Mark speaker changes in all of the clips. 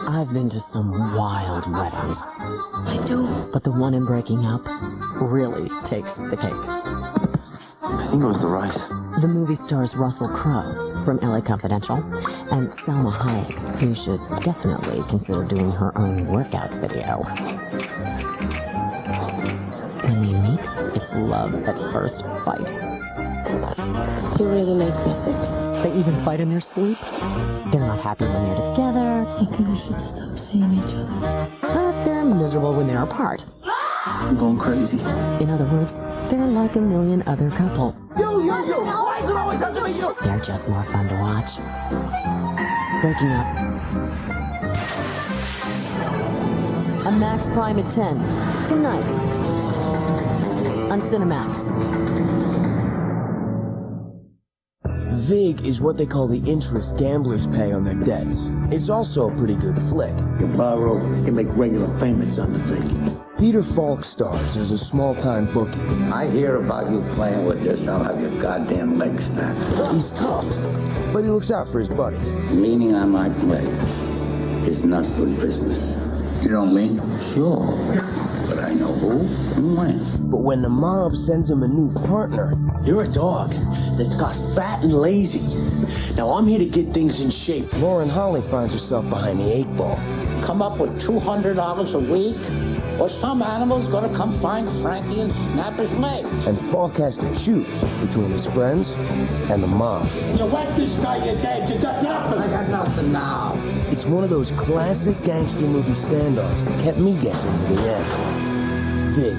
Speaker 1: I've been to some wild weddings.
Speaker 2: I do.
Speaker 1: But the one in Breaking Up really takes the cake.
Speaker 3: I think it was the rice.
Speaker 1: The movie stars Russell Crowe from LA Confidential and Salma Hayek, who should definitely consider doing her own workout video. When they meet, it's love at first fight.
Speaker 2: You really make me sick.
Speaker 1: They even fight in their sleep. They're not happy when they're together.
Speaker 2: I think we should stop seeing each other.
Speaker 1: But they're miserable when they're apart.
Speaker 3: I'm going crazy.
Speaker 1: In other words, they're like a million other couples.
Speaker 3: You! Why does it always have to be you?
Speaker 1: They're just more fun to watch. Breaking Up. On Max Prime at 10. Tonight. On Cinemax.
Speaker 4: VIG is what they call the interest gamblers pay on their debts. It's also a pretty good flick.
Speaker 5: You borrow, you make regular payments on the VIG.
Speaker 4: Peter Falk stars as a small-time bookie.
Speaker 5: I hear about you playing with this, I'll have your goddamn legs snapped.
Speaker 4: He's tough, but he looks out for his buddies.
Speaker 5: Meaning I might play is not good business. You know me? Sure. But I know who and when.
Speaker 4: But when the mob sends him a new partner...
Speaker 6: You're a dog that's got fat and lazy. Now I'm here to get things in shape.
Speaker 4: Lauren Holly finds herself behind the 8-ball.
Speaker 5: Come up with $200 a week, or some animal's gonna come find Frankie and snap his legs.
Speaker 4: And Falk has to choose between his friends and the mob.
Speaker 5: You whack this guy, you're dead. You got nothing. I got nothing now.
Speaker 4: It's one of those classic gangster movie standoffs that kept me guessing to the end. VIG.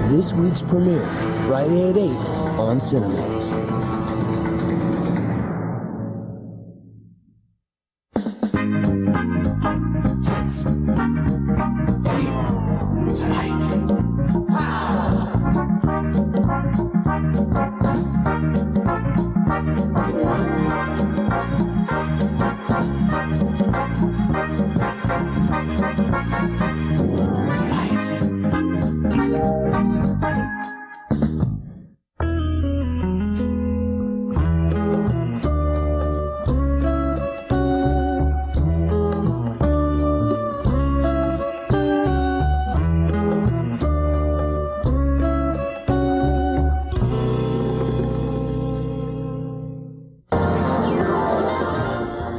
Speaker 4: This week's premiere, Friday at 8 on Cinemax.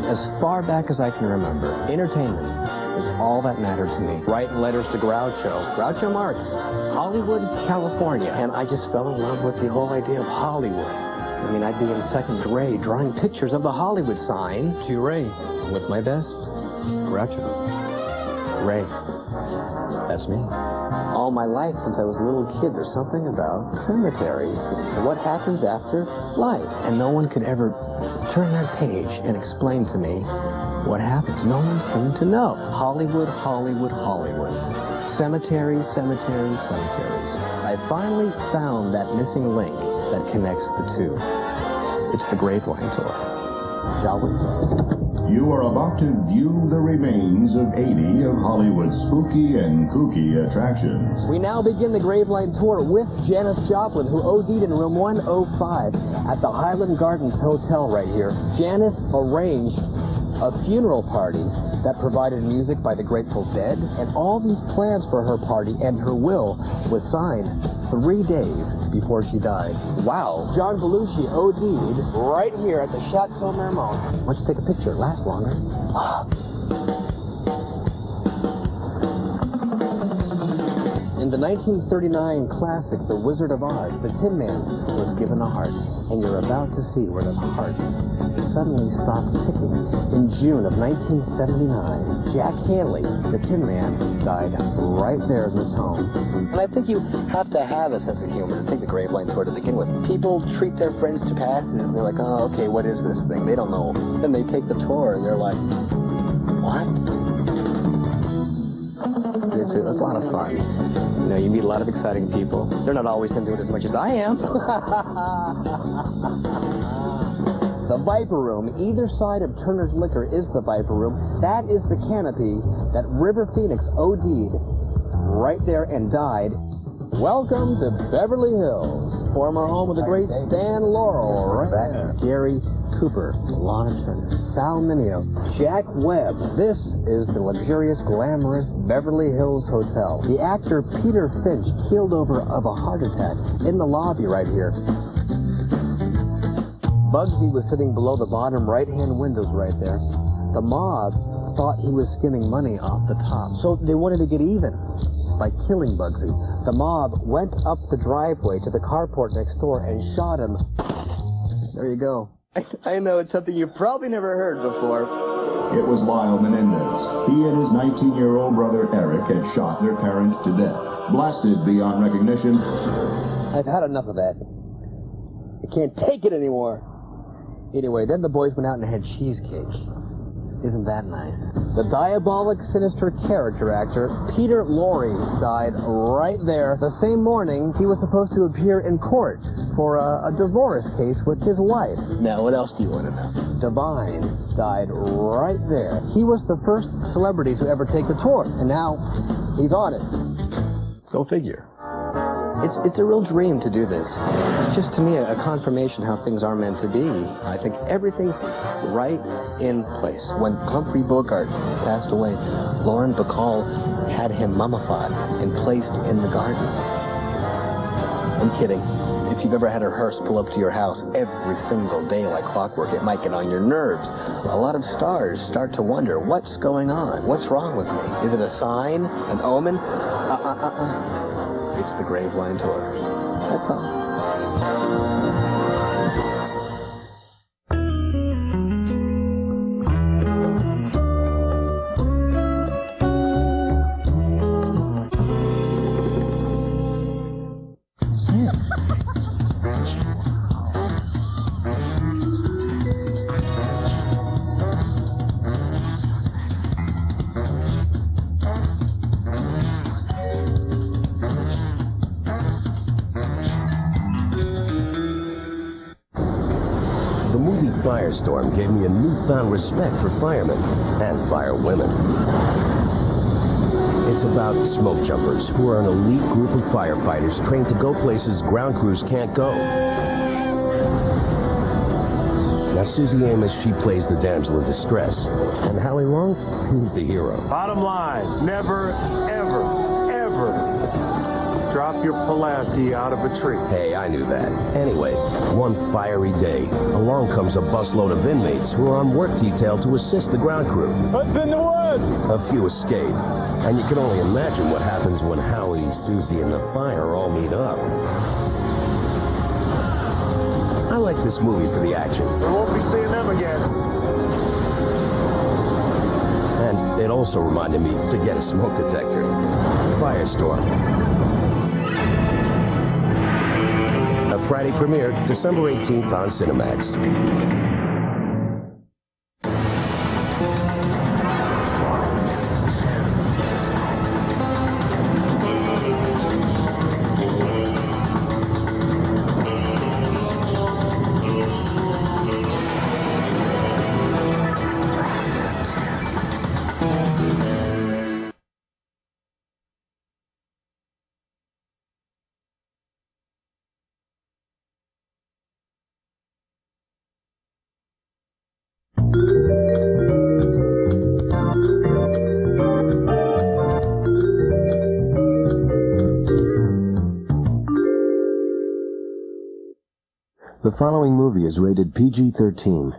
Speaker 7: As far back as I can remember, entertainment is all that mattered to me. Writing letters to Groucho Marx, Hollywood, California. And I just fell in love with the whole idea of Hollywood. I mean, I'd be in second grade drawing pictures of the Hollywood sign to Ray with my best, Groucho. Ray, that's me. All my life since I was a little kid, there's something about cemeteries and what happens after life. And no one could ever turn that page and explain to me what happens. No one seemed to know. Hollywood, Hollywood, Hollywood. Cemeteries, cemeteries, cemeteries. I finally found that missing link that connects the two. It's the Graveline Tour. Shall we?
Speaker 8: You are about to view the remains of 80 of Hollywood's spooky and kooky attractions.
Speaker 7: We now begin the Graveline Tour with Janis Joplin, who OD'd in room 105 at the Highland Gardens Hotel right here. Janis arranged a funeral party that provided music by the Grateful Dead, and all these plans for her party and her will was signed 3 days before she died. Wow. John Belushi OD'd right here at the Chateau Marmont. Why don't you take a picture? It lasts longer. In the 1939 classic, The Wizard of Oz, the Tin Man was given a heart, and you're about to see where that heart suddenly stopped ticking. In June of 1979, Jack Hanley, the Tin Man, died right there in this home. And I think you have to have a sense of humor to take the Graveline Tour to begin with. People treat their friends to passes, and they're like, oh, okay, what is this thing? They don't know. Then they take the tour, and they're like, what? It's a lot of fun. You know, you meet a lot of exciting people. They're not always into it as much as I am. The Viper Room, either side of Turner's Liquor is the Viper Room. That is the canopy that River Phoenix OD'd right there and died. Welcome to Beverly Hills, former home of the great Stan Laurel, right there. Gary Cooper, Lana Turner, Sal Mineo, Jack Webb. This is the luxurious, glamorous Beverly Hills Hotel. The actor Peter Finch keeled over of a heart attack in the lobby right here. Bugsy was sitting below the bottom right-hand windows right there. The mob thought he was skimming money off the top, so they wanted to get even by killing Bugsy. The mob went up the driveway to the carport next door and shot him. There you go. I know it's something you've probably never heard before.
Speaker 8: It was Lyle Menendez. He and his 19-year-old brother Eric had shot their parents to death. Blasted beyond recognition.
Speaker 7: I've had enough of that. I can't take it anymore. Anyway, then the boys went out and had cheesecake. Isn't that nice? The diabolic, sinister character actor Peter Lorre died right there the same morning he was supposed to appear in court for a divorce case with his wife. Now, what else do you want to know? Divine died right there. He was the first celebrity to ever take the tour, and now he's on it. Go figure. It's a real dream to do this. It's just, to me, a confirmation how things are meant to be. I think everything's right in place. When Humphrey Bogart passed away, Lauren Bacall had him mummified and placed in the garden. I'm kidding. If you've ever had a hearse pull up to your house every single day like clockwork, it might get on your nerves. A lot of stars start to wonder, what's going on? What's wrong with me? Is it a sign? An omen? It's the Graveline Tour. That's all.
Speaker 9: Firestorm gave me a newfound respect for firemen and firewomen. It's about smoke jumpers, who are an elite group of firefighters trained to go places ground crews can't go. Now, Susie Amos, she plays the damsel in distress. And Howie Long, he's the hero.
Speaker 10: Bottom line, never, ever, ever drop your Pulaski out of a tree.
Speaker 9: Hey, I knew that. Anyway, one fiery day, along comes a busload of inmates who are on work detail to assist the ground crew.
Speaker 10: What's in the woods?
Speaker 9: A few escape, and you can only imagine what happens when Howie, Susie, and the fire all meet up. I like this movie for the action.
Speaker 10: We won't be seeing them again.
Speaker 9: And it also reminded me to get a smoke detector. Firestorm. A Friday premiere, December 18th on Cinemax. The following movie is rated PG-13.